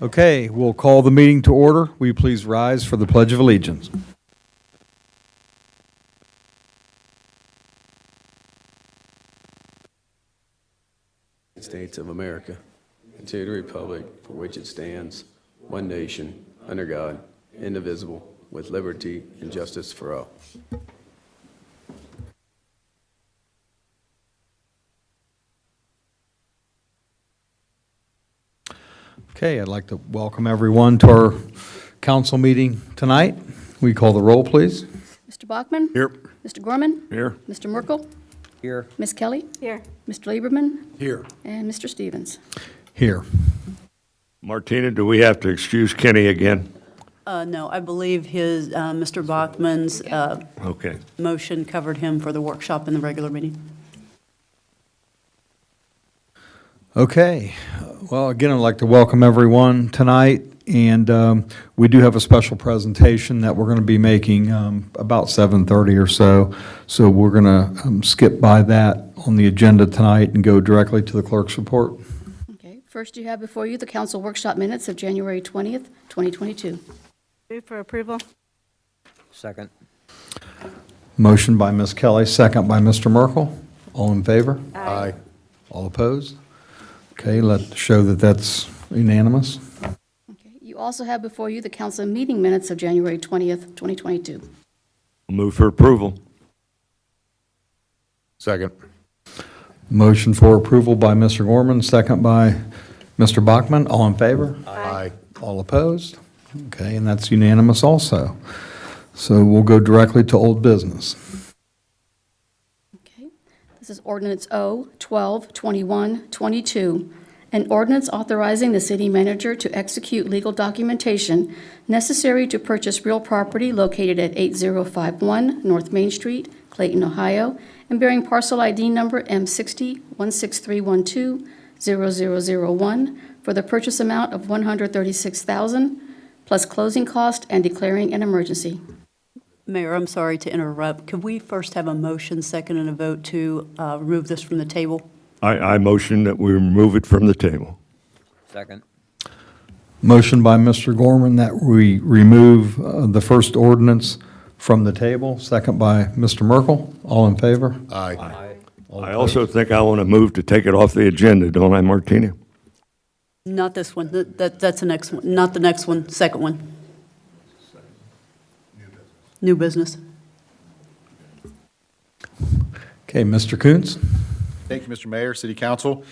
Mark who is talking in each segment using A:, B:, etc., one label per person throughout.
A: Okay, we'll call the meeting to order. Will you please rise for the Pledge of Allegiance?
B: States of America, and to the republic for which it stands, one nation, under God, indivisible, with liberty and justice for all.
A: Okay, I'd like to welcome everyone to our council meeting tonight. Will you call the roll, please?
C: Mr. Bachman?
D: Here.
C: Mr. Gorman?
D: Here.
C: Mr. Merkel?
D: Here.
C: Ms. Kelly?
E: Here.
C: Mr. Lieberman?
D: Here.
C: And Mr. Stevens.
A: Here.
D: Martina, do we have to excuse Kenny again?
E: No, I believe his, Mr. Bachman's
D: Okay.
E: motion covered him for the workshop in the regular meeting.
A: Okay, well, again, I'd like to welcome everyone tonight, and we do have a special presentation that we're going to be making about 7:30 or so, so we're going to skip by that on the agenda tonight and go directly to the clerk's report.
C: Okay, first you have before you the council workshop minutes of January 20th, 2022.
E: Move for approval.
F: Second.
A: Motion by Ms. Kelly, second by Mr. Merkel. All in favor?
D: Aye.
A: All opposed? Okay, let's show that that's unanimous.
C: Okay, you also have before you the council meeting minutes of January 20th, 2022.
D: Move for approval. Second.
A: Motion for approval by Mr. Gorman, second by Mr. Bachman. All in favor?
D: Aye.
A: All opposed? Okay, and that's unanimous also. So we'll go directly to old business.
C: Okay, this is ordinance O-12-21-22, an ordinance authorizing the city manager to execute legal documentation necessary to purchase real property located at 8051 North Main Street, Clayton, Ohio, and bearing parcel ID number M60-16312-0001 for the purchase amount of $136,000 plus closing cost and declaring an emergency.
E: Mayor, I'm sorry to interrupt. Could we first have a motion, second, and a vote to remove this from the table?
D: I motion that we remove it from the table.
F: Second.
A: Motion by Mr. Gorman that we remove the first ordinance from the table, second by Mr. Merkel. All in favor?
D: Aye. I also think I want to move to take it off the agenda, don't I, Martina?
E: Not this one. That's the next one. Not the next one, second one. New business.
A: Okay, Mr. Coons?
G: Thank you, Mr. Mayor, City Council.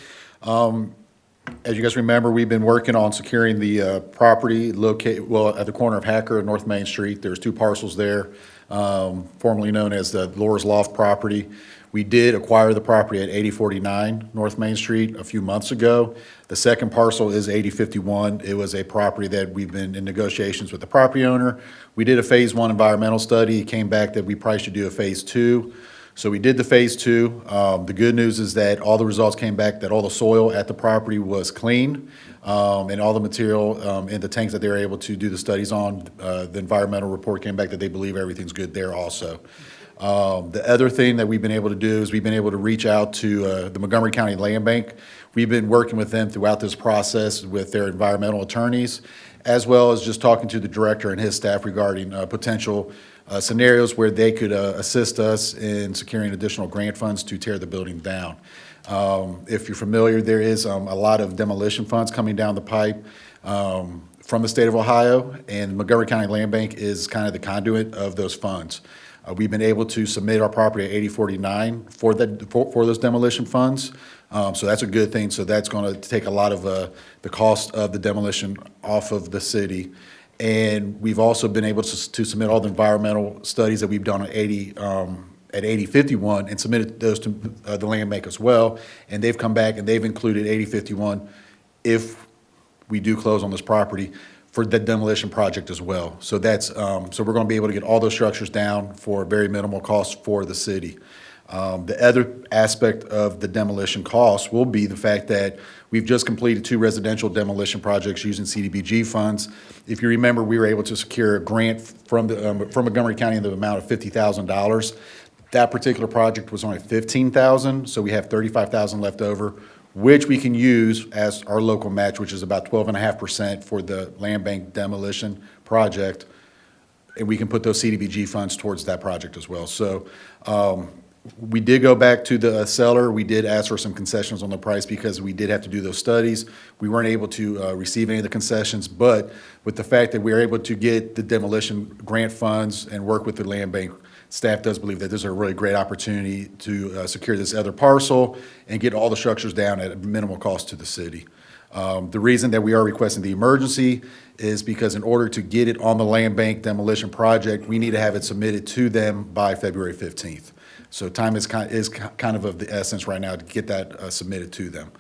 G: As you guys remember, we've been working on securing the property located, well, at the corner of Hacker and North Main Street. There's two parcels there, formerly known as the Laura's Loft property. We did acquire the property at 8049 North Main Street a few months ago. The second parcel is 8051. It was a property that we've been in negotiations with the property owner. We did a phase 1 environmental study. It came back that we probably should do a phase 2. So we did the phase 2. The good news is that all the results came back that all the soil at the property was clean, and all the material in the tanks that they were able to do the studies on, the environmental report came back that they believe everything's good there also. The other thing that we've been able to do is we've been able to reach out to the Montgomery County Land Bank. We've been working with them throughout this process with their environmental attorneys, as well as just talking to the director and his staff regarding potential scenarios where they could assist us in securing additional grant funds to tear the building down. If you're familiar, there is a lot of demolition funds coming down the pipe from the state of Ohio, and Montgomery County Land Bank is kind of the conduit of those funds. We've been able to submit our property at 8049 for those demolition funds. So that's a good thing. So that's going to take a lot of the cost of the demolition off of the city. And we've also been able to submit all the environmental studies that we've done at 8051 and submitted those to the land bank as well. And they've come back and they've included 8051 if we do close on this property for the demolition project as well. So that's so we're going to be able to get all those structures down for very minimal cost for the city. The other aspect of the demolition cost will be the fact that we've just completed 2 residential demolition projects using CDBG funds. If you remember, we were able to secure a grant from Montgomery County in the amount of $50,000. That particular project was only $15,000, so we have $35,000 left over. which we can use as our local match, which is about 12.5% for the land bank demolition project. And we can put those CDBG funds towards that project as well. So we did go back to the seller. We did ask for some concessions on the price because we did have to do those studies. We weren't able to receive any of the concessions, but with the fact that we were able to get the demolition grant funds and work with the land bank, staff does believe that this is a really great opportunity to secure this other parcel and get all the structures down at a minimal cost to the city. The reason that we are requesting the emergency is because in order to get it on the land bank demolition project, we need to have it submitted to them by February 15th. So time is kind of the essence right now to get that submitted to them.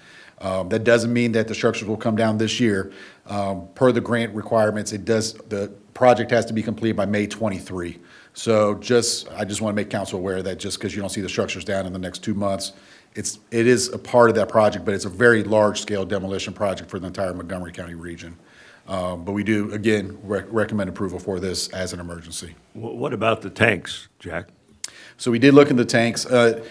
G: That doesn't mean that the structures will come down this year. Per the grant requirements, the project has to be completed by May 23. So I just want to make council aware that just because you don't see the structures down in the next 2 months, it is a part of that project, but it's a very large-scale demolition project for the entire Montgomery County region. But we do, again, recommend approval for this as an emergency.
D: What about the tanks, Jack?
G: So we did look into tanks. So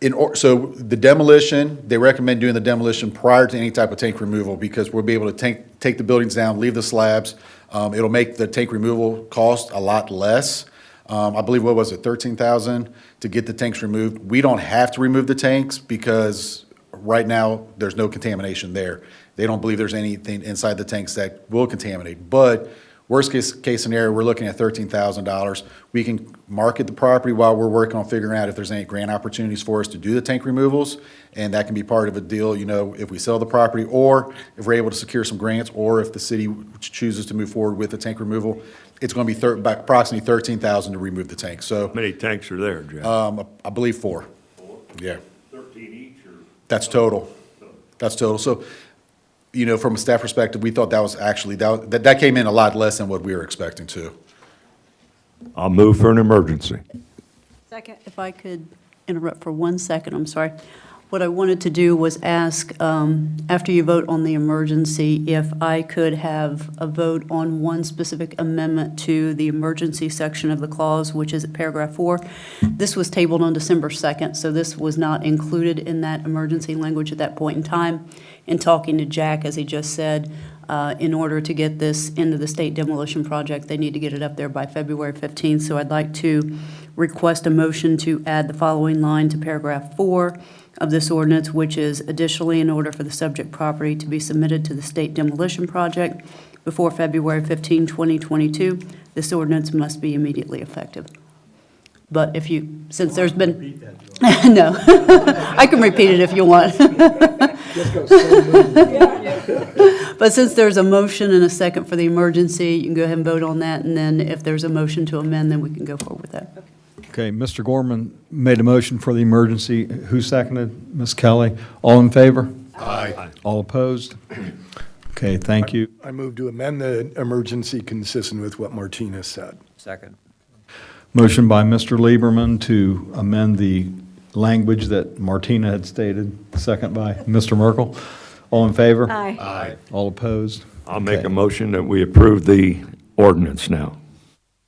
G: the demolition, they recommend doing the demolition prior to any type of tank removal because we'll be able to take the buildings down, leave the slabs. It'll make the tank removal cost a lot less. I believe, what was it, $13,000 to get the tanks removed. We don't have to remove the tanks because right now there's no contamination there. They don't believe there's anything inside the tanks that will contaminate. But worst case scenario, we're looking at $13,000. We can market the property while we're working on figuring out if there's any grant opportunities for us to do the tank removals, and that can be part of a deal, if we sell the property or if we're able to secure some grants or if the city chooses to move forward with the tank removal. It's going to be approximately $13,000 to remove the tank. So
D: How many tanks are there, Jack?
G: I believe 4. Yeah.
D: 13 each, or?
G: That's total. That's total. So, from a staff perspective, we thought that was actually, that came in a lot less than what we were expecting to.
D: I'll move for an emergency.
E: Second. If I could interrupt for 1 second, I'm sorry. What I wanted to do was ask, after you vote on the emergency, if I could have a vote on one specific amendment to the emergency section of the clause, which is at paragraph 4. This was tabled on December 2nd, so this was not included in that emergency language at that point in time. In talking to Jack, as he just said, in order to get this into the state demolition project, they need to get it up there by February 15th. So I'd like to request a motion to add the following line to paragraph 4 of this ordinance, which is additionally, in order for the subject property to be submitted to the state demolition project before February 15, 2022, this ordinance must be immediately effective. But since there's been, no, I can repeat it if you want. But since there's a motion and a second for the emergency, you can go ahead and vote on that, and then if there's a motion to amend, then we can go forward with that.
A: Okay, Mr. Gorman made a motion for the emergency. Who seconded? Ms. Kelly. All in favor?
G: Aye.
A: All opposed? Okay, thank you.
H: I move to amend the emergency consistent with what Martina said.
F: Second.
A: Motion by Mr. Lieberman to amend the language that Martina had stated, second by Mr. Merkel. All in favor?
C: Aye.
G: Aye.
A: All opposed?
D: I'll make
A: Okay.
D: a motion that we approve the ordinance now.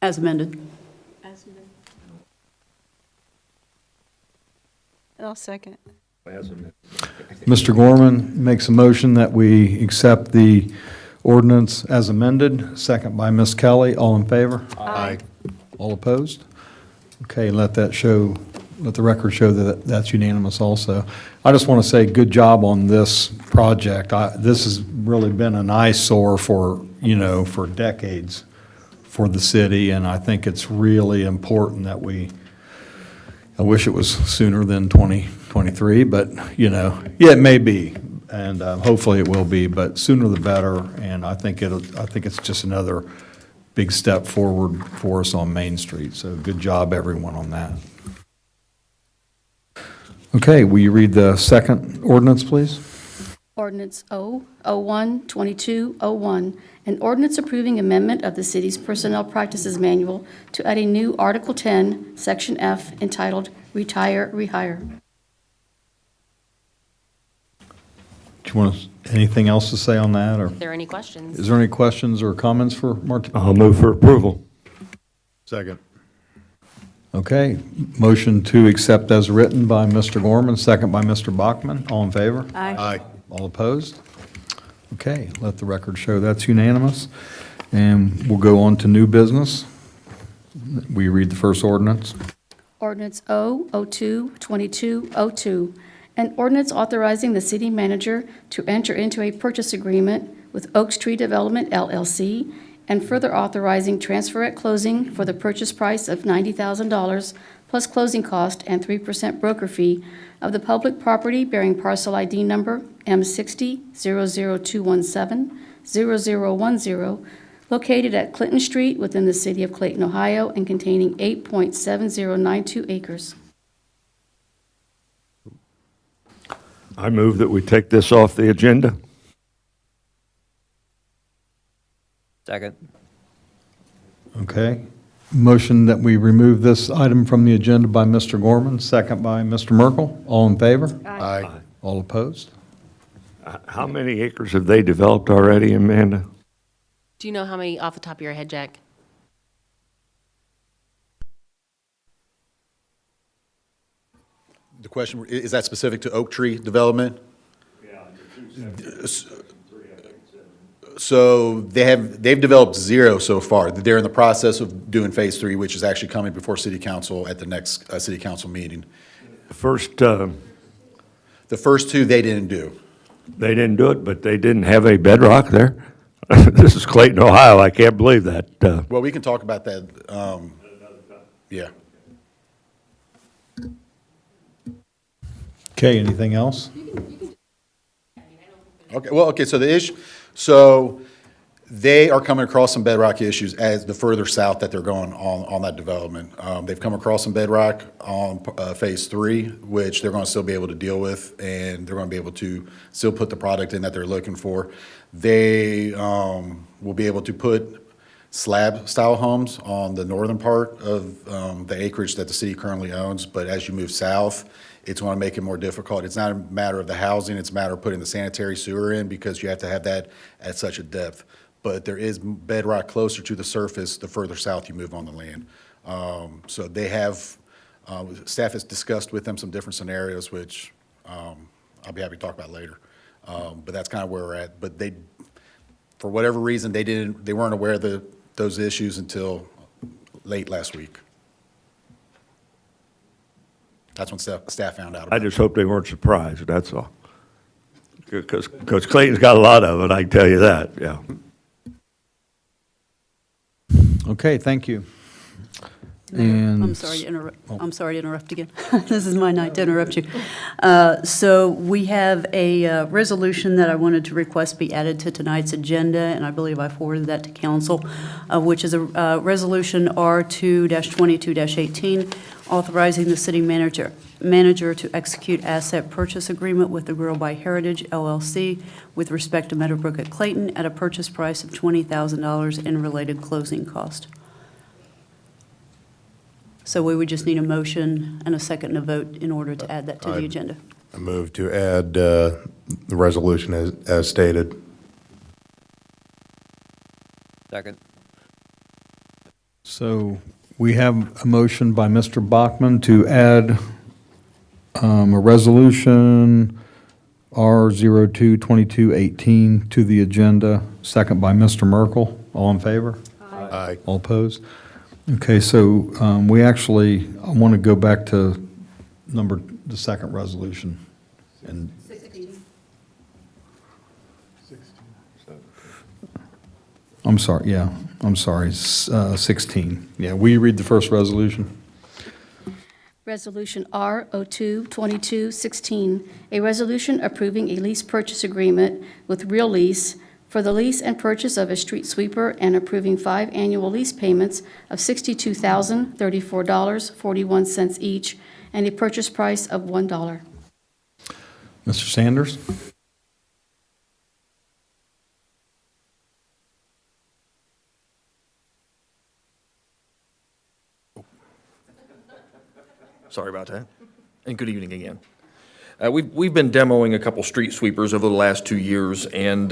E: As amended.
I: I'll second.
A: Mr. Gorman makes a motion that we accept the ordinance as amended, second by Ms. Kelly. All in favor?
G: Aye.
A: All opposed? Okay, let the record show that that's unanimous also. I just want to say good job on this project. This has really been an eyesore for decades for the city, and I think it's really important that I wish it was sooner than 2023, but, yeah, it may be, and hopefully it will be, but sooner the better, and I think it's just another big step forward for us on Main Street, so good job, everyone, on that. Okay, will you read the second ordinance, please?
C: Ordinance 001-2201, an ordinance approving amendment of the city's Personnel Practices Manual to add a new Article 10, Section F, entitled Retire, Rehire.
A: Do you want anything else to say on that, or
J: Are there any questions?
A: is there any questions or comments for Martin?
D: I'll move for approval.
G: Second.
A: Okay, motion to accept as written by Mr. Gorman, second by Mr. Bachman. All in favor?
G: Aye.
A: All opposed? Okay, let the record show that's unanimous. And we'll go on to new business. Will you read the first ordinance?
C: Ordinance O-02-2202, an ordinance authorizing the city manager to enter into a purchase agreement with Oak Tree Development LLC, and further authorizing transfer at closing for the purchase price of $90,000 plus closing cost and 3% broker fee of the public property bearing parcel ID number M60-00217-0010, located at Clinton Street within the city of Clayton, Ohio, and containing 8.7092 acres.
D: I move that we take this off the agenda.
F: Second.
A: Okay. Motion that we remove this item from the agenda by Mr. Gorman, second by Mr. Merkel. All in favor?
G: Aye.
A: All opposed?
D: How many acres have they developed already, Amanda?
I: Do you know how many off the top of your head, Jack?
G: The question, is that specific to Oak Tree Development? So they've developed 0 so far. They're in the process of doing phase 3, which is actually coming before city council at the next city council meeting.
D: The first,
G: The first 2, they didn't do.
D: they didn't do it, but they didn't have a bedrock there. This is Clayton, Ohio. I can't believe that.
G: Well, we can talk about that. Yeah.
A: Okay, anything else?
G: Okay, well, okay, so they are coming across some bedrock issues as the further south that they're going on that development. They've come across some bedrock on phase 3, which they're going to still be able to deal with, and they're going to be able to still put the product in that they're looking for. They will be able to put slab-style homes on the northern part of the acreage that the city currently owns, but as you move south, it's going to make it more difficult. It's not a matter of the housing, it's a matter of putting the sanitary sewer in, because you have to have that at such a depth. But there is bedrock closer to the surface the further south you move on the land. So they have, staff has discussed with them some different scenarios, which I'll be happy to talk about later. But that's kind of where we're at. But they, for whatever reason, they weren't aware of those issues until late last week. That's when staff found out about
D: I
G: it.
D: just hope they weren't surprised, that's all. Because Clayton's got a lot of it, I can tell you that, yeah.
A: Okay, thank you. And
E: I'm sorry to interrupt, I'm sorry to interrupt again. This is my night to interrupt you. So we have a resolution that I wanted to request be added to tonight's agenda, and I believe I forwarded that to council, which is a resolution R2-22-18, authorizing the city manager to execute asset purchase agreement with the Grill by Heritage LLC with respect to Meadowbrook at Clayton at a purchase price of $20,000 and related closing cost. So we would just need a motion and a second and a vote in order to add that to the agenda.
J: I move to add the resolution as stated.
F: Second.
A: so we have a motion by Mr. Bachman to add a resolution R02-2218 to the agenda, second by Mr. Merkel. All in favor?
J: Aye.
A: All opposed? Okay, so we actually, I want to go back to the second resolution. And I'm sorry, yeah, I'm sorry, 16. Yeah, will you read the first resolution?
C: Resolution R02-2216, a resolution approving a lease purchase agreement with Real Lease for the lease and purchase of a street sweeper and approving 5 annual lease payments of $62,034.41 each and a purchase price of $1.
A: Mr. Sanders?
K: Sorry about that. And good evening again. We've been demoing a couple street sweepers over the last 2 years, and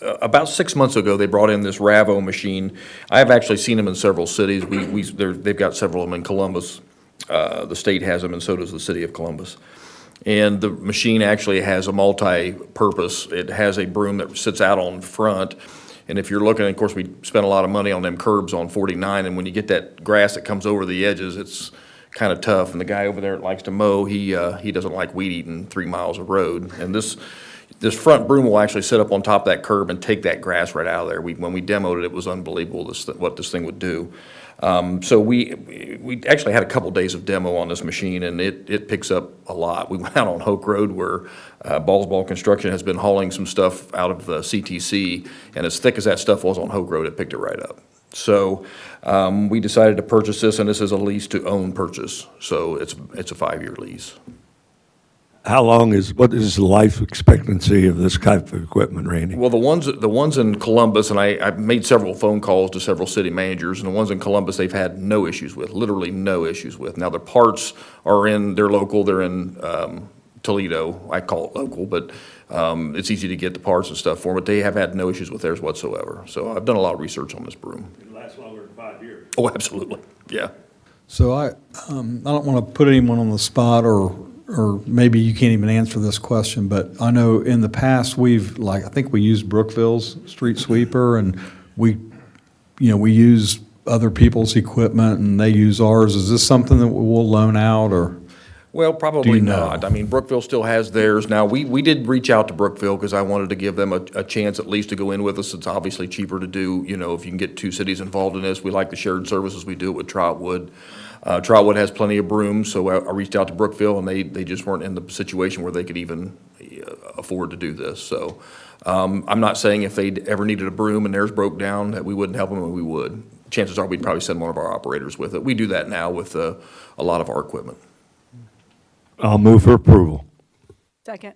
K: about 6 months ago, they brought in this Ravo machine. I have actually seen them in several cities. They've got several of them in Columbus. The state has them, and so does the city of Columbus. And the machine actually has a multi-purpose. It has a broom that sits out on front. And if you're looking, of course, we spent a lot of money on them curbs on 49, and when you get that grass that comes over the edges, it's kind of tough. And the guy over there that likes to mow, he doesn't like weed eating 3 miles of road. And this front broom will actually sit up on top of that curb and take that grass right out of there. When we demoed it, it was unbelievable what this thing would do. So we actually had a couple days of demo on this machine, and it picks up a lot. We went out on Hoke Road where Ballsball Construction has been hauling some stuff out of the CTC, and as thick as that stuff was on Hoke Road, it picked it right up. So we decided to purchase this, and this is a lease-to-own purchase, so it's a 5-year lease.
D: What is the life expectancy of this type of equipment, Randy?
K: Well, the ones in Columbus, and I've made several phone calls to several city managers, and the ones in Columbus they've had no issues with, literally no issues with. Now, their parts they're local, they're in Toledo. I call it local, but it's easy to get the parts and stuff for them, but they have had no issues with theirs whatsoever. So I've done a lot of research on this broom.
D: It lasts longer than 5 years.
K: Oh, absolutely, yeah.
A: So I don't want to put anyone on the spot, or maybe you can't even answer this question, but I know in the past I think we used Brookville's street sweeper, and we use other people's equipment and they use ours. Is this something that we'll loan out, or?
K: Well,
A: Do
K: probably
A: you know?
K: not. I mean, Brookville still has theirs. Now, we did reach out to Brookville because I wanted to give them a chance at least to go in with us. It's obviously cheaper to do, if you can get 2 cities involved in this. We like the shared services. We do it with Trotwood. Trotwood has plenty of brooms, so I reached out to Brookville, and they just weren't in the situation where they could even afford to do this. So I'm not saying if they ever needed a broom and theirs broke down that we wouldn't help them, and we would. Chances are we'd probably send one of our operators with it. We do that now with a lot of our equipment.
D: I'll move for approval.
E: Second.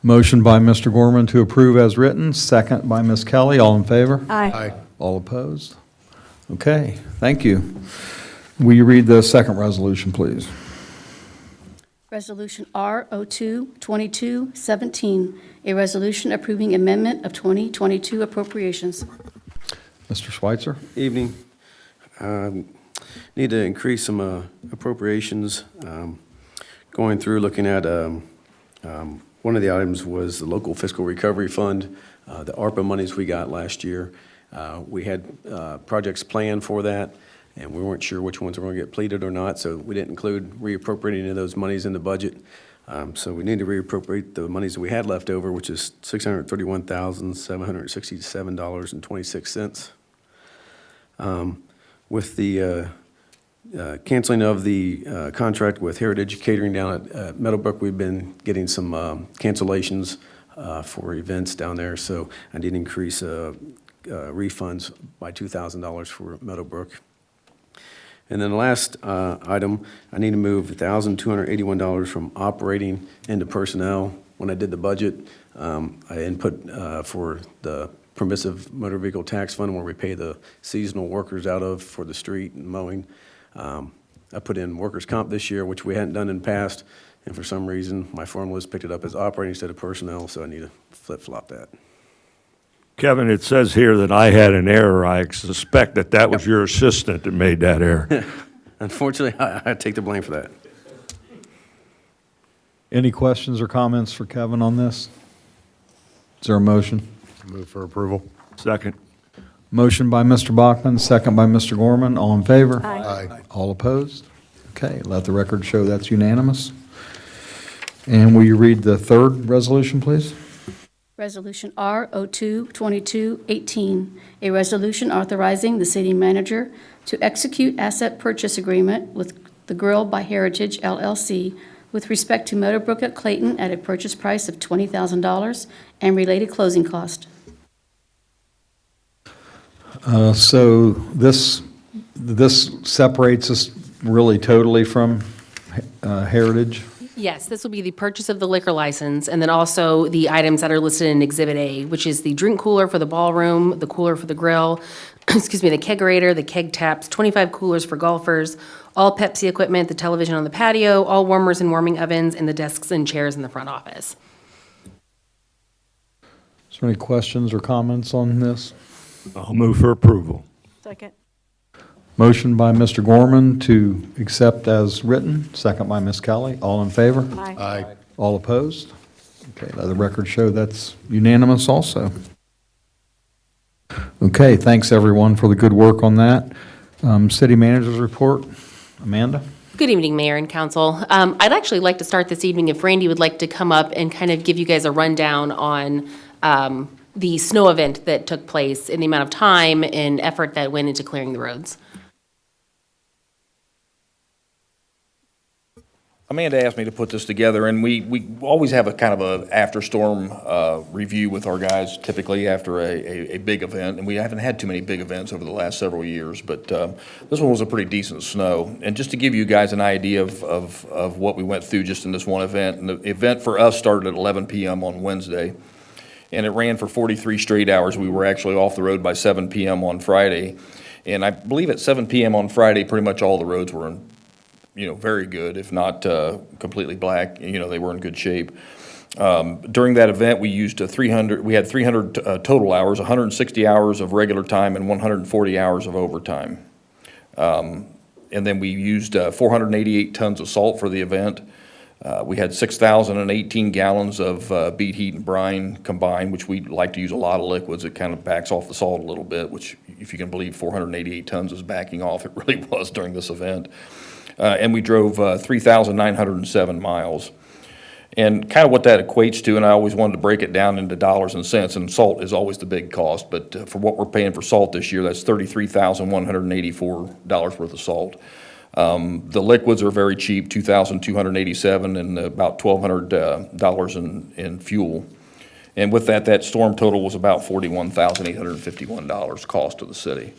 A: Motion by Mr. Gorman to approve as written, second by Ms. Kelly. All in favor?
E: Aye.
A: All opposed? Okay, thank you. Will you read the second resolution, please?
C: Resolution R02-2217, a resolution approving amendment of 2022 appropriations.
A: Mr. Schweitzer?
B: Evening. Need to increase some appropriations. Going through, looking at, one of the items was the local fiscal recovery fund, the ARPA monies we got last year. We had projects planned for that, and we weren't sure which ones were going to get pleaded or not, so we didn't include reappropriating any of those monies in the budget. So we need to reappropriate the monies that we had left over, which is $631,767.26. With the canceling of the contract with Heritage Catering down at Meadowbrook, we've been getting some cancellations for events down there, so I did increase refunds by $2,000 for Meadowbrook. And then the last item, I need to move $1,281 from operating into personnel. When I did the budget, I input for the permissive motor vehicle tax fund where we pay the seasonal workers out of for the street and mowing. I put in workers' comp this year, which we hadn't done in the past, and for some reason, my formulas picked it up as operating instead of personnel, so I need to flip-flop that.
D: Kevin, it says here that I had an error. I suspect that was your assistant that made that error.
B: Unfortunately, I take the blame for that.
A: Any questions or comments for Kevin on this? Is there a motion?
J: Move for approval.
D: Second.
A: Motion by Mr. Bachman, second by Mr. Gorman. All in favor?
J: Aye.
A: All opposed? Okay, let the record show that's unanimous. And will you read the third resolution, please?
C: Resolution R02-2218, a resolution authorizing the city manager to execute asset purchase agreement with the Grill by Heritage LLC with respect to Meadowbrook at Clayton at a purchase price of $20,000 and related closing cost.
A: So this separates us really totally from Heritage?
I: Yes, this will be the purchase of the liquor license, and then also the items that are listed in Exhibit A, which is the drink cooler for the ballroom, the cooler for the grill, excuse me, the kegerator, the keg taps, 25 coolers for golfers, all Pepsi equipment, the television on the patio, all warmers and warming ovens, and the desks and chairs in the front office.
A: Is there any questions or comments on this?
D: I'll move for approval.
E: Second.
A: Motion by Mr. Gorman to accept as written, second by Ms. Kelly. All in favor?
G: Aye.
A: All opposed? Okay, let the record show that's unanimous also. Okay, thanks everyone for the good work on that. City Manager's report. Amanda?
I: Good evening, Mayor and Council. I'd actually like to start this evening if Randy would like to come up and kind of give you guys a rundown on the snow event that took place and the amount of time and effort that went into clearing the roads.
K: Amanda asked me to put this together, and we always have a kind of a after-storm review with our guys, typically after a big event, and we haven't had too many big events over the last several years, but this one was a pretty decent snow. And just to give you guys an idea of what we went through just in this one event, and the event for us started at 11 p.m. on Wednesday, and it ran for 43 straight hours. We were actually off the road by 7 p.m. on Friday, and I believe at 7 p.m. on Friday, pretty much all the roads were in very good, if not completely black. They were in good shape. During that event, we used we had 300 total hours, 160 hours of regular time and 140 hours of overtime. And then we used 488 tons of salt for the event. We had 6,018 gallons of beet, heat, and brine combined, which we like to use a lot of liquids. It kind of backs off the salt a little bit, which, if you can believe 488 tons is backing off, it really was during this event. And we drove 3,907 miles. And kind of what that equates to, and I always wanted to break it down into dollars and cents, and salt is always the big cost, but for what we're paying for salt this year, that's $33,184 worth of salt. The liquids are very cheap, $2,287, and about $1,200 in fuel. And with that storm total was about $41,851 cost to the city.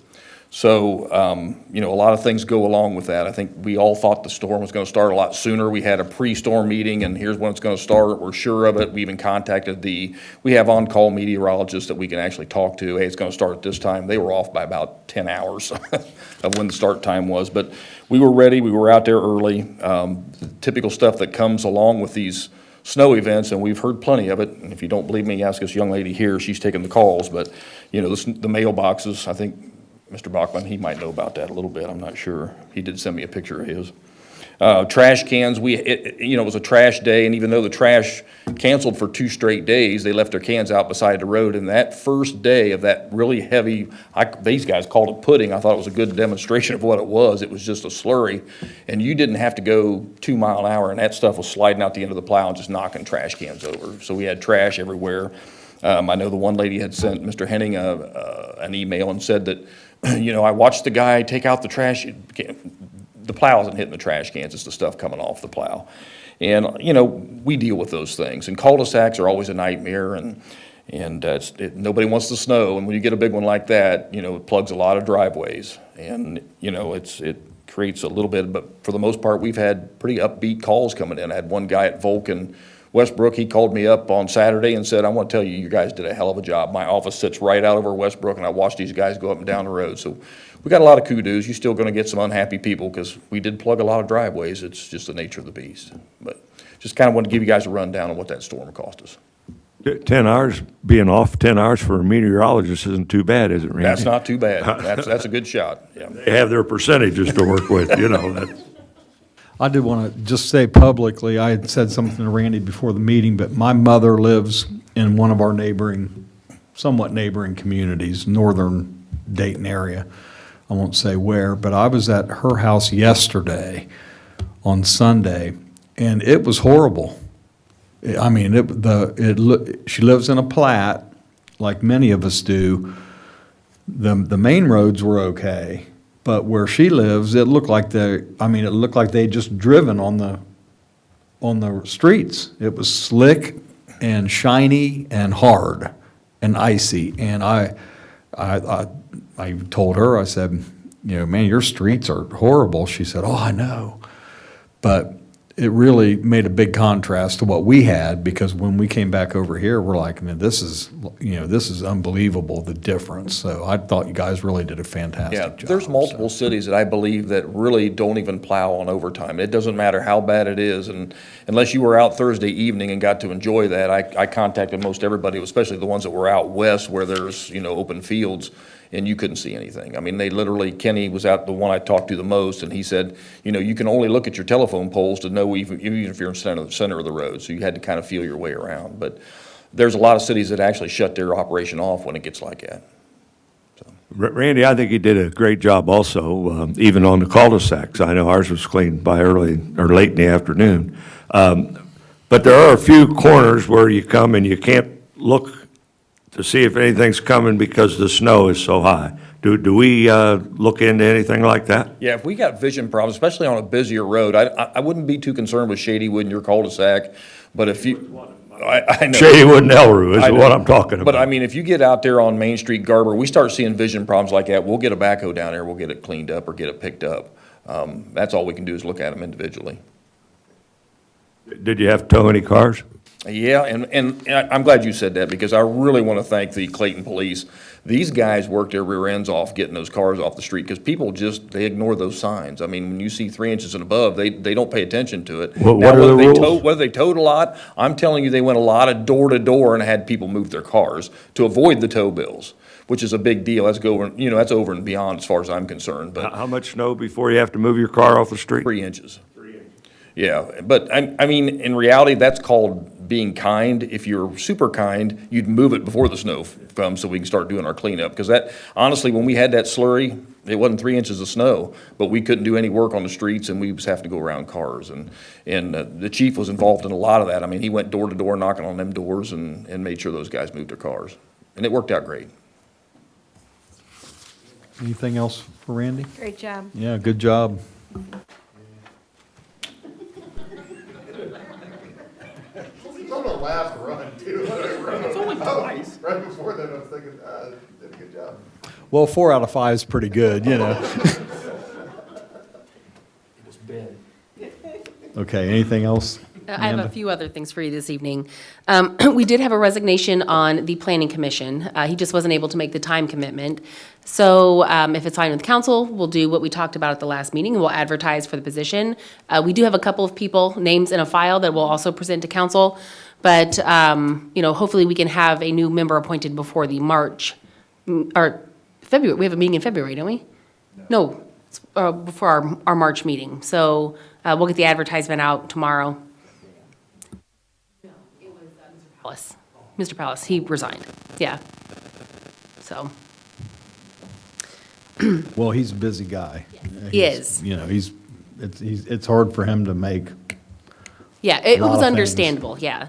K: So, a lot of things go along with that. I think we all thought the storm was going to start a lot sooner. We had a pre-storm meeting, and here's when it's going to start. We're sure of it. We even contacted we have on-call meteorologists that we can actually talk to. Hey, it's going to start at this time. They were off by about 10 hours of when the start time was. But we were ready. We were out there early. The typical stuff that comes along with these snow events, and we've heard plenty of it. And if you don't believe me, ask this young lady here. She's taking the calls. But, the mailboxes, I think Mr. Bachman, he might know about that a little bit. I'm not sure. He did send me a picture of his. Trash cans, it was a trash day, and even though the trash canceled for 2 straight days, they left their cans out beside the road. And that first day of that really heavy, these guys called it pudding. I thought it was a good demonstration of what it was. It was just a slurry, and you didn't have to go 2 miles an hour, and that stuff was sliding out the end of the plow and just knocking trash cans over. So we had trash everywhere. I know the one lady had sent Mr. Henning an email and said that, I watched the guy take out the trash. The plow isn't hitting the trash cans, it's the stuff coming off the plow. And, we deal with those things. And cul-de-sacs are always a nightmare, and nobody wants the snow. And when you get a big one like that, it plugs a lot of driveways. And, it creates a little bit, but for the most part, we've had pretty upbeat calls coming in. I had one guy at Volk in Westbrook. He called me up on Saturday and said, I want to tell you, you guys did a hell of a job. My office sits right out over Westbrook, and I watched these guys go up and down the road. So we got a lot of kudos. You're still going to get some unhappy people because we did plug a lot of driveways. It's just the nature of the beast. But just kind of wanted to give you guys a rundown on what that storm cost us.
D: 10 hours, being off 10 hours for a meteorologist isn't too bad, is it, Randy?
K: That's not too bad. That's a good shot, yeah.
D: They have their percentages to work with, that's.
A: I did want to just say publicly, I had said something to Randy before the meeting, but my mother lives in one of our somewhat neighboring communities, northern Dayton area. I won't say where, but I was at her house yesterday on Sunday, and it was horrible. I mean, she lives in a plat, like many of us do. The main roads were okay. But where she lives, it looked like they'd just driven on the streets. It was slick and shiny and hard and icy. And I told her, I said, man, your streets are horrible. She said, oh, I know. But it really made a big contrast to what we had, because when we came back over here, we're like, man, this is unbelievable, the difference. So I thought you guys really did a fantastic
K: Yeah,
A: job.
K: there's multiple cities that I believe that really don't even plow on overtime. It doesn't matter how bad it is, and unless you were out Thursday evening and got to enjoy that, I contacted most everybody, especially the ones that were out west where there's, open fields, and you couldn't see anything. I mean, they literally, Kenny was out, the one I talked to the most, and he said, you can only look at your telephone poles to know even if you're in center of the road, so you had to kind of feel your way around. But there's a lot of cities that actually shut their operation off when it gets like that.
D: Randy, I think you did a great job also, even on the cul-de-sacs. I know ours was cleaned by early or late in the afternoon. But there are a few corners where you come and you can't look to see if anything's coming because the snow is so high. Do we look into anything like that?
K: Yeah, if we got vision problems, especially on a busier road, I wouldn't be too concerned with Shadywood in your cul-de-sac, but if you, I know.
D: Shadywood and Elrue
K: I
D: is
K: know.
D: what I'm talking about.
K: But I mean, if you get out there on Main Street, Garber, we start seeing vision problems like that, we'll get a backhoe down there, we'll get it cleaned up or get it picked up. That's all we can do is look at them individually.
D: Did you have to tow any cars?
K: Yeah, and I'm glad you said that, because I really want to thank the Clayton Police. These guys worked their rear ends off getting those cars off the street, because people they ignore those signs. I mean, when you see 3 inches and above, they don't pay attention to it.
D: What
K: Now,
D: are the
K: whether
D: rules?
K: whether they towed a lot, I'm telling you, they went a lot of door to door and had people move their cars to avoid the tow bills, which is a big deal. That's that's over and beyond as far as I'm concerned, but
D: How much snow before you have to move your car off the street?
K: 3 inches. Yeah, but I mean, in reality, that's called being kind. If you're super kind, you'd move it before the snow comes so we can start doing our cleanup. Because that, honestly, when we had that slurry, it wasn't 3 inches of snow, but we couldn't do any work on the streets, and we just have to go around cars. And the chief was involved in a lot of that. I mean, he went door to door knocking on them doors and made sure those guys moved their cars. And it worked out great.
A: Anything else for Randy?
L: Great job.
A: Yeah, good job.
G: I'm gonna laugh and run too. It's only twice. Right before that, I was thinking, did a good job.
A: Well, 4 out of 5 is pretty good, Okay, anything else?
I: I have a
A: Amanda?
I: few other things for you this evening. We did have a resignation on the Planning Commission. He just wasn't able to make the time commitment. So if it's fine with council, we'll do what we talked about at the last meeting, and we'll advertise for the position. We do have a couple of people, names in a file that we'll also present to council, but, hopefully we can have a new member appointed before the or February. We have a meeting in February, don't we? No, it's, before our March meeting. So we'll get the advertisement out tomorrow. Palace. Mr. Palace, he resigned, yeah. So,
A: Well, he's a busy guy.
I: He
A: He's-
I: is.
A: It's hard for him to make,
I: yeah, it
A: lot
I: was
A: of things.
I: understandable, yeah.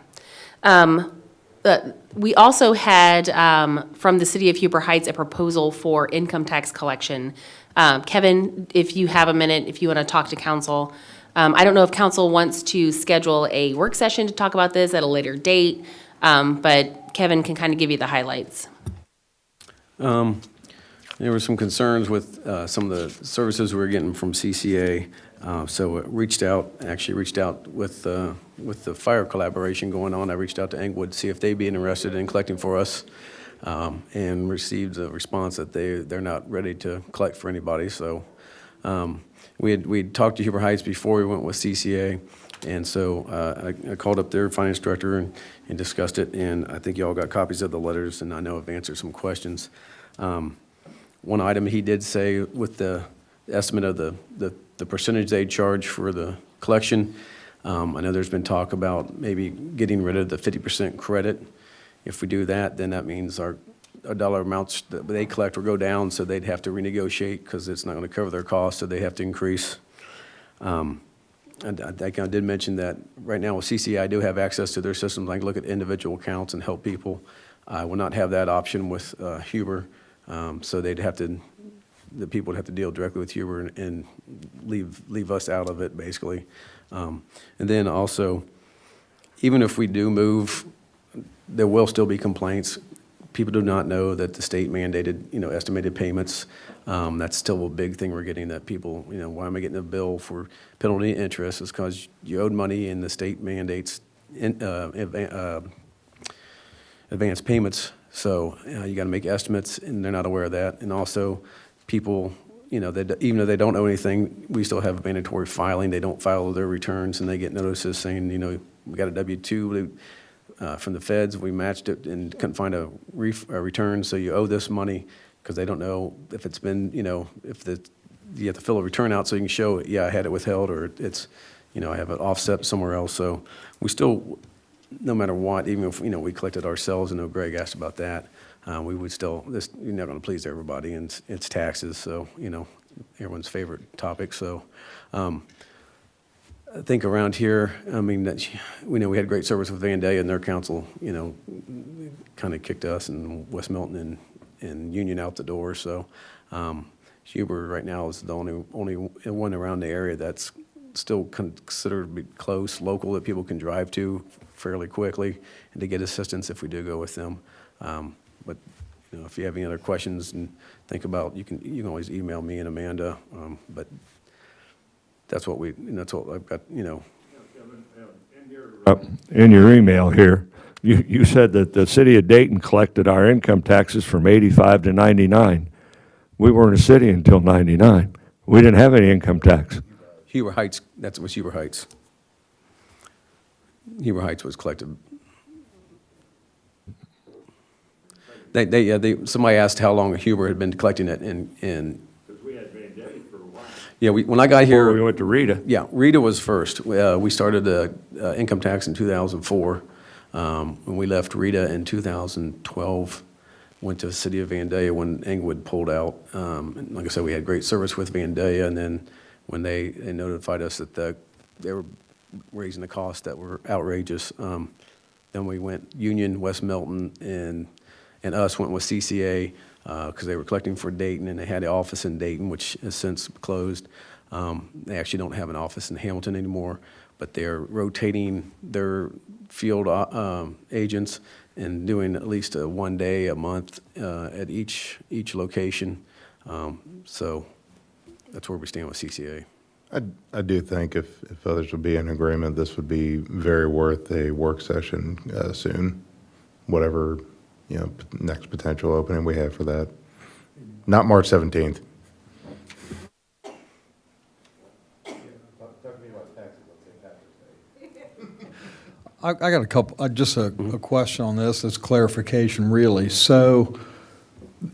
I: We also had, from the city of Huber Heights, a proposal for income tax collection. Kevin, if you have a minute, if you want to talk to council. I don't know if council wants to schedule a work session to talk about this at a later date, but Kevin can kind of give you the highlights.
B: There were some concerns with some of the services we were getting from CCA, so it reached out with the fire collaboration going on. I reached out to Engwood to see if they'd be interested in collecting for us, and received a response that they're not ready to collect for anybody. So we'd talked to Huber Heights before we went with CCA, and so I called up their finance director and discussed it, and I think you all got copies of the letters, and I know I've answered some questions. One item he did say with the estimate of the percentage they charge for the collection, I know there's been talk about maybe getting rid of the 50% credit. If we do that, then that means our dollar amounts that they collect will go down, so they'd have to renegotiate because it's not going to cover their costs, so they have to increase. And I did mention that right now with CCI, I do have access to their systems. I can look at individual accounts and help people. I will not have that option with Huber, so the people would have to deal directly with Huber and leave us out of it, basically. And then also, even if we do move, there will still be complaints. people do not know that the state mandated, estimated payments. That's still a big thing we're getting, that people, why am I getting a bill for penalty and interest? It's because you owed money and the state mandates advance payments. So you got to make estimates, and they're not aware of that. And also, people, even though they don't know anything, we still have mandatory filing. They don't file their returns, and they get notices saying, we got a W-2 from the feds. We matched it and couldn't find a return, so you owe this money, because they don't know if it's been, you have to fill a return out so you can show, yeah, I had it withheld, or it's, I have it offset somewhere else. So we still, no matter what, even if, we collected ourselves, and Greg asked about that, we would still, you're not going to please everybody, and it's taxes, so, everyone's favorite topic. So I think around here, we know we had great service with Vandalia, and their council, kind of kicked us and West Milton and Union out the door. So Huber right now is the only one around the area that's still considered to be close, local, that people can drive to fairly quickly, and to get assistance if we do go with them. But if you have any other questions and think about, you can always email me and Amanda. But that's what I've got.
D: In your email here, you said that the city of Dayton collected our income taxes from 85 to 99. We weren't a city until 99. We didn't have any income tax.
B: Heber Heights, that was Heber Heights. Heber Heights was collected. Somebody asked how long Huber had been collecting it, and
D: Because we had Vandalia for a while.
B: yeah, when I got
D: Before we
B: here,
D: went to Rita.
B: yeah, Rita was first. We started income tax in 2004. When we left Rita in 2012, went to the city of Vandalia when Englewood pulled out. And like I said, we had great service with Vandalia, and then when they notified us that they were raising the costs that were outrageous, then we went Union, West Milton, and us went with CCA, because they were collecting for Dayton, and they had an office in Dayton, which has since closed. They actually don't have an office in Hamilton anymore, but they're rotating their field agents and doing at least one day a month at each location. So that's where we stand with CCA.
J: I do think if others would be in agreement, this would be very worth a work session soon, whatever, next potential opening we have for that. Not March 17th.
A: I got a couple, just a question on this, it's clarification really. So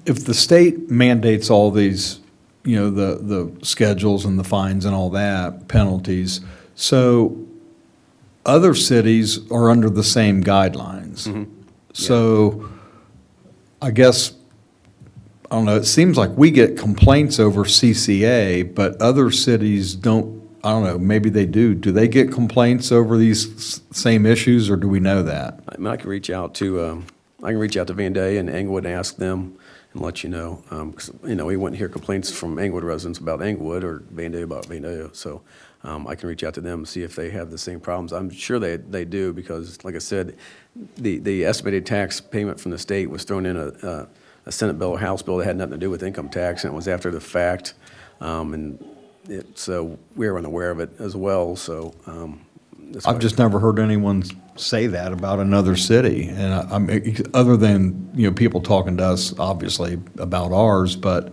A: if the state mandates all these, the schedules and the fines and all that, penalties, so other cities are under the same guidelines.
B: Mm-hmm.
A: So I guess, I don't know, it seems like we get complaints over CCA, but other cities don't. I don't know, maybe they do. Do they get complaints over these same issues, or do we know that?
B: I can reach out to Vandalia and Englewood and ask them and let you know. 'Cause, we wouldn't hear complaints from Englewood residents about Englewood or Vandalia about Vandalia. So I can reach out to them and see if they have the same problems. I'm sure they do, because, like I said, the estimated tax payment from the state was thrown in a Senate bill or House bill that had nothing to do with income tax, and it was after the fact. So we were unaware of it as well, so. That's why-
A: I've just never heard anyone say that about another city, and I'm, other than, people talking to us, obviously, about ours, but,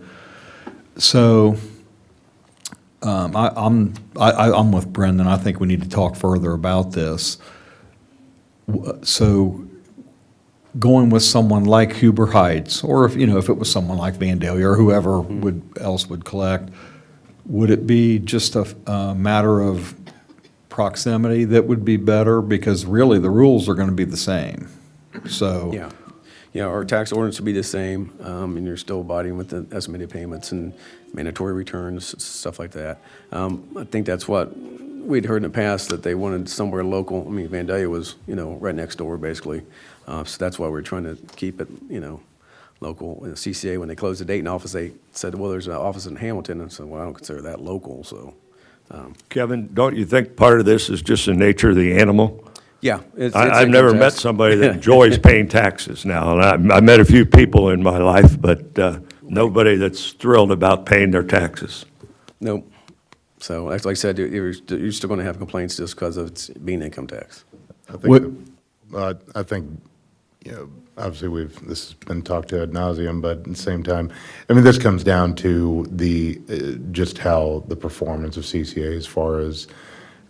A: so, I'm with Brendan, I think we need to talk further about this. So, going with someone like Huber Heights, or if it was someone like Vandalia or whoever else would collect, would it be just a matter of proximity that would be better? Because really, the rules are going to be the same. So.
B: Yeah, our tax ordinance would be the same, and you're still abiding with the estimated payments and mandatory returns, stuff like that. I think that's what we'd heard in the past, that they wanted somewhere local. I mean, Vandalia was, right next door, basically. So that's why we're trying to keep it, local. And CCA, when they closed the Dayton office, they said, well, there's an office in Hamilton. And I said, well, I don't consider that local, so.
D: Kevin, don't you think part of this is just the nature of the animal?
B: Yeah. it's
D: I've
B: income
D: never met
B: tax.
D: somebody that enjoys paying taxes now, and I met a few people in my life, but nobody that's thrilled about paying their taxes.
B: Nope. So, like I said, you're still going to have complaints just because of it being income tax.
A: What-
J: I think, you know, obviously this has been talked to ad nauseum, but at the same time, I mean, this comes down to just how the performance of CCA as far as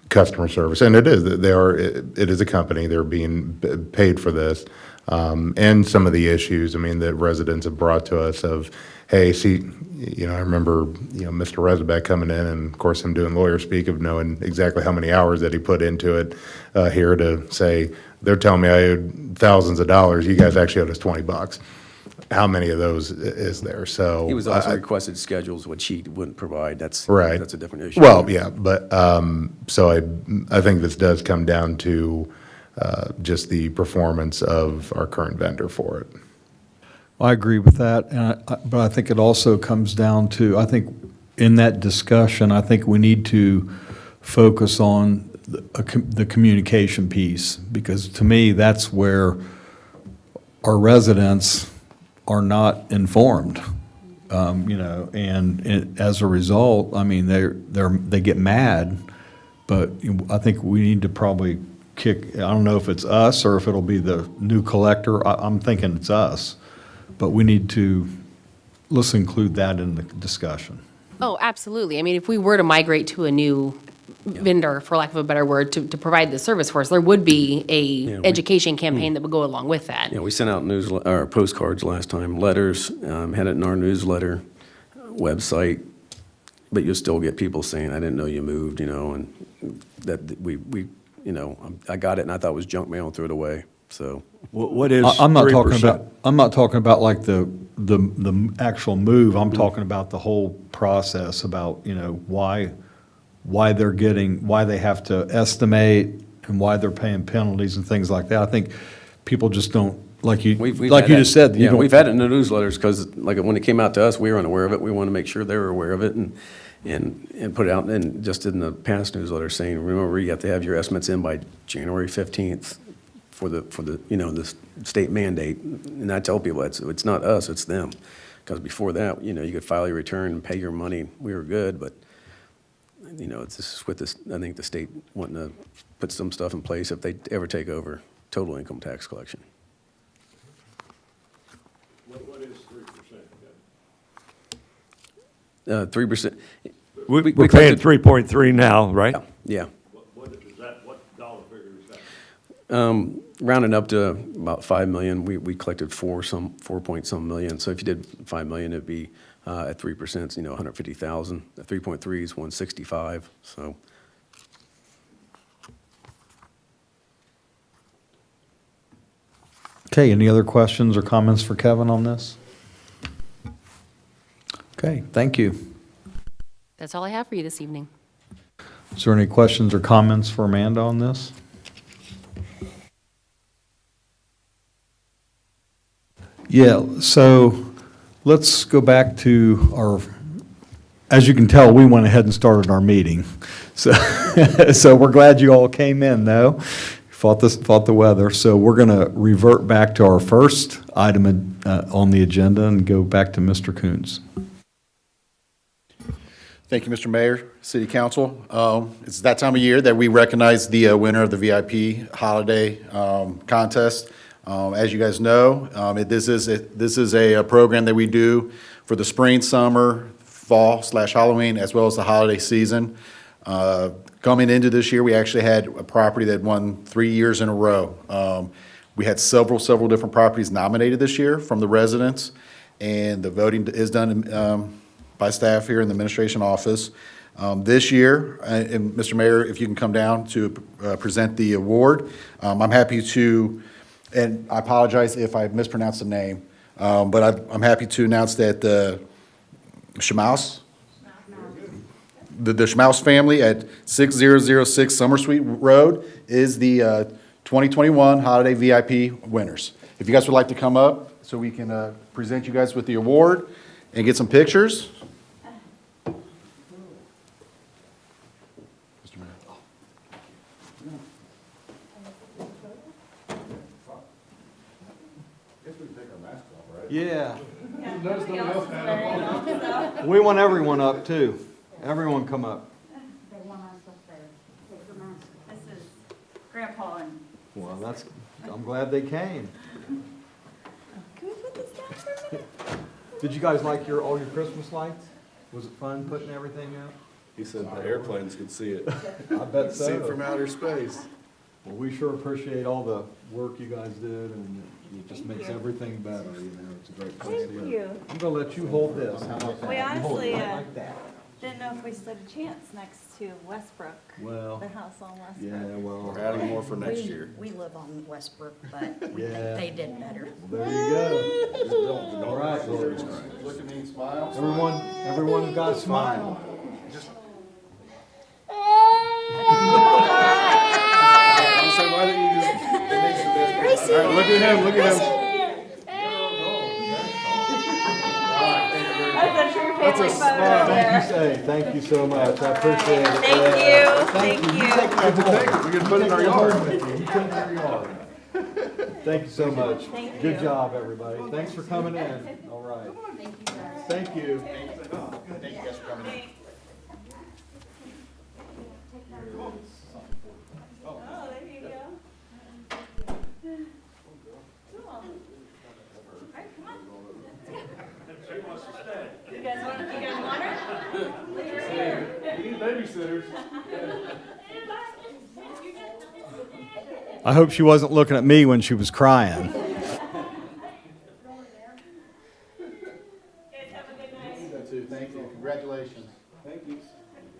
J: customer service, and it is a company, they're being paid for this, and some of the issues, I mean, that residents have brought to us of, hey, see, you know, I remember, you know, Mr. Rezebeck coming in, and of course, him doing lawyer speak of knowing exactly how many hours that he put into it, here to say, they're telling me I owed thousands of dollars, you guys actually owed us $20. How many of those is there? So
B: He was also requested schedules, which he wouldn't provide.
J: Right.
B: That's a different issue.
J: Well, yeah, but, so I think this does come down to, just the performance of our current vendor for it.
A: I agree with that, but I think it also comes down to, I think in that discussion, I think we need to focus on the communication piece, because to me, that's where our residents are not informed, you know, and as a result, I mean, they get mad, but I think we need to probably I don't know if it's us or if it'll be the new collector, I'm thinking it's us, but we need to, let's include that in the discussion.
I: Oh, absolutely. I mean, if we were to migrate to a new vendor, for lack of a better word, to provide the service for us, there would be a education campaign that would go along with that.
B: Yeah, we sent out or postcards last time, letters, had it in our newsletter, website, but you'll still get people saying, I didn't know you moved, you know, and that we you know, I got it and I thought it was junk mail and threw it away, so.
D: What is
A: I'm not talking
D: 3%?
A: I'm not talking about like the actual move, I'm talking about the whole process, about, you know, why they have to estimate and why they're paying penalties and things like that. I think people just don't, like you
B: We've
A: like
B: had
A: you
B: that.
A: just said, you
B: Yeah,
A: don't.
B: we've had it in the newsletters, because like when it came out to us, we were unaware of it. We wanted to make sure they were aware of it and put it out, and just in the past newsletter saying, remember, you have to have your estimates in by January 15th for the, you know, the state mandate. And I tell people, it's not us, it's them. Because before that, you know, you could file your return and pay your money. We were good, but, you know, it's just with this, I think the state wanting to put some stuff in place if they ever take over total income tax collection.
D: What is 3%?
B: 3%.
D: We're
B: we
D: paying
B: collected-
D: 3.3 now, right?
B: Yeah.
D: What dollar figure is that?
B: Rounding up to about 5 million, we collected 4 point some million. So if you did 5 million, it'd be at 3%, you know, 150,000. At 3.3 is 165. So
A: Okay, any other questions or comments for Kevin on this? Okay, thank you.
I: That's all I have for you this evening.
A: Is there any questions or comments for Amanda on this? Yeah, so let's go back to our, as you can tell, we went ahead and started our meeting. So, so we're glad you all came in, though. Fought the weather. So we're going to revert back to our first item on the agenda and go back to Mr. Coons.
G: Thank you, Mr. Mayor, City Council. It's that time of year that we recognize the winner of the VIP holiday contest. As you guys know, this is a program that we do for the spring, summer, fall/Halloween, as well as the holiday season. Coming into this year, we actually had a property that won 3 years in a row. We had several different properties nominated this year from the residents, and the voting is done by staff here in the administration office. This year, and Mr. Mayor, if you can come down to present the award, I'm happy to, and I apologize if I mispronounced the name, but I'm happy to announce that the Schmaus, the Schmaus family at 6006 Summer Suite Road is the 2021 Holiday VIP winners. If you guys would like to come up so we can present you guys with the award and get some pictures. Mr. Mayor.
A: Yeah. We want everyone up, too. Everyone come up.
L: This is Grandpa and.
A: Well, I'm glad they came.
L: Can we put this down for a minute?
A: Did you guys like all your Christmas lights? Was it fun putting everything up?
M: He said the airplanes could see it.
A: I bet so.
M: See it from outer space.
A: Well, we sure appreciate all the work you guys did, and it just makes everything better, it's a great place to
L: Thank
A: live.
L: you.
A: I'm gonna let you hold this. How about that?
L: We
A: You hold
L: honestly,
A: it like that.
L: didn't know if we stood a chance next to Westbrook,
A: Well,
L: the house on Westbrook.
A: yeah, well,
M: We're adding more for next year.
N: We live on Westbrook, but
A: Yeah.
N: they did better.
A: there you go. All right,
G: Look at me and smile.
A: everyone got a smile.
M: I'll say, why don't you just, it makes the best. All right, look at him, look at him.
L: That's a true
M: That's a
L: family photo
M: smile.
L: there.
A: Thank you so much, I appreciate it.
L: Thank
A: Yeah.
L: you, thank you.
M: Good to take it, we can put it in our yard.
A: You take it in your yard. Thank you so much.
L: Thank
A: Good
L: you.
A: job, everybody. Thanks for coming in. All right. Thank you.
G: Thank you guys for coming in.
L: Oh, there you go. Cool. All right, come on. You guys want her? Leave her here.
M: We need babysitters.
A: I hope she wasn't looking at me when she was crying.
L: Guys, have a good night.
G: You too, thank you, congratulations. Thank you.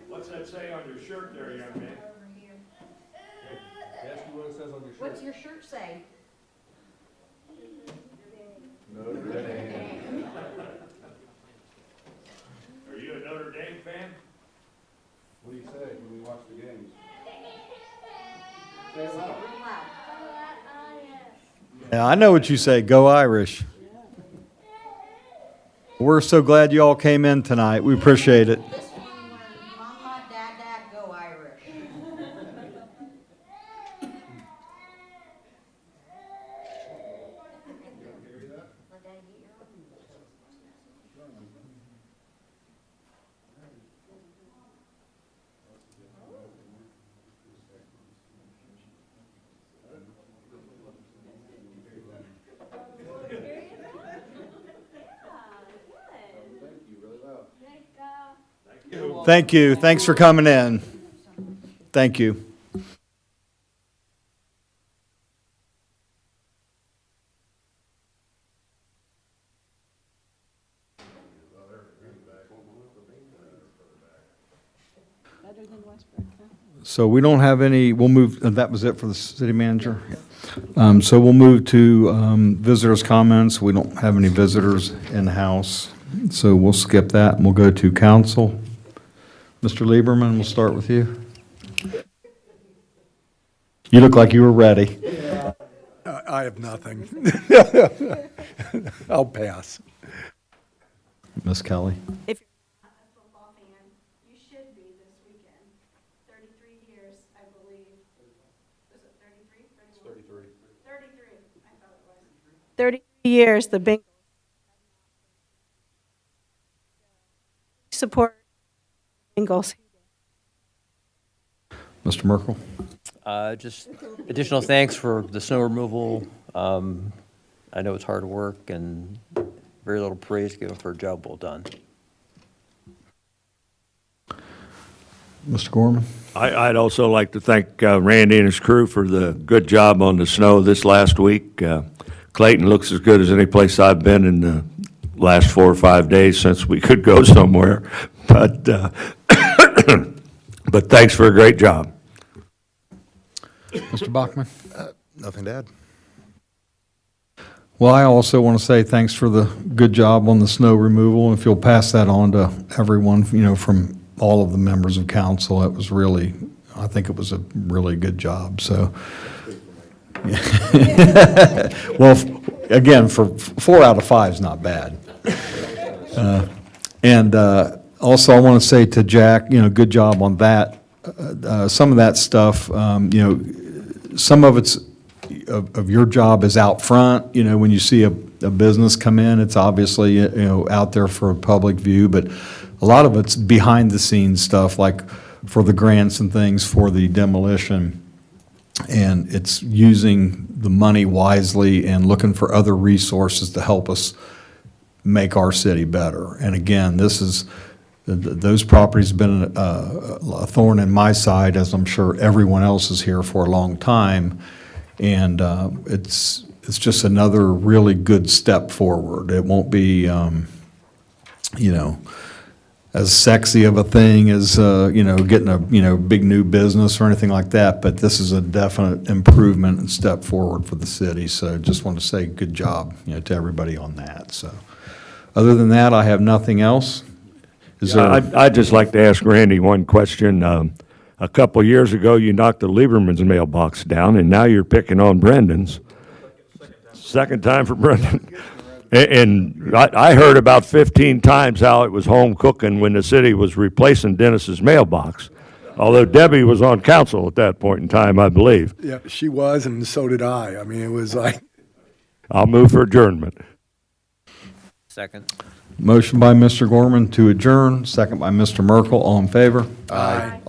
D: What's that say on your shirt there, young man?
M: Ask you what it says on your shirt.
N: What's your shirt say?
D: Are you a Notre Dame fan?
M: What do you say when we watch the games?
N: Say it loud.
A: Yeah, I know what you say. Go Irish. We're so glad you all came in tonight. We appreciate it.
N: This one learned, Mama, Dada, go Irish. Let Daddy get your own.
A: Thank you. Thanks for coming in. Thank you. So we don't have any, we'll move, that was it for the city manager? So we'll move to visitors' comments. We don't have any visitors in-house, so we'll skip that, and we'll go to council. Mr. Lieberman, we'll start with you. You look like you were ready.
H: I have nothing. I'll pass.
A: Ms. Kelly?
L: If you're not a football fan, you should be this weekend. 33 years, I believe. Was it 33? 31? 33, I thought it was. 33 years, the Bengals support Bengals.
A: Mr. Merkel?
F: Just additional thanks for the snow removal. I know it's hard work and very little praise given for a job well done.
A: Mr. Gorman?
D: I'd also like to thank Randy and his crew for the good job on the snow this last week. Clayton looks as good as any place I've been in the last 4 or 5 days since we could go somewhere. But, but thanks for a great job.
A: Mr. Bachman?
J: Nothing to add.
A: Well, I also want to say thanks for the good job on the snow removal, and if you'll pass that on to everyone, from all of the members of council, it was really, I think it was a really good job, so. Well, again, for 4 out of 5 is not bad. And also, I want to say to Jack, good job on that. Some of that stuff, some of it's of your job is out front. You know, when you see a business come in, it's obviously, you know, out there for a public view, but a lot of it's behind the scenes stuff, like for the grants and things for the demolition. And it's using the money wisely and looking for other resources to help us make our city better. And again, this is, those properties have been a thorn in my side, as I'm sure everyone else is here for a long time. And it's just another really good step forward. It won't be, you know, as sexy of a thing as, you know, getting a, you know, big new business or anything like that, but this is a definite improvement and step forward for the city. So just want to say good job, you know, to everybody on that. So other than that, I have nothing else. Is there?
D: I'd just like to ask Randy one question. A couple years ago, you knocked the Lieberman's mailbox down, and now you're picking on Brendan's. Second time for Brendan. And I heard about 15 times how it was home cooking when the city was replacing Dennis's mailbox, although Debbie was on council at that point in time, I believe.
H: Yeah, she was, and so did I. I mean, it was like.
D: I'll move for adjournment.
F: Second.
A: Motion by Mr. Gorman to adjourn, second by Mr. Merkel. All in favor?
H: Aye.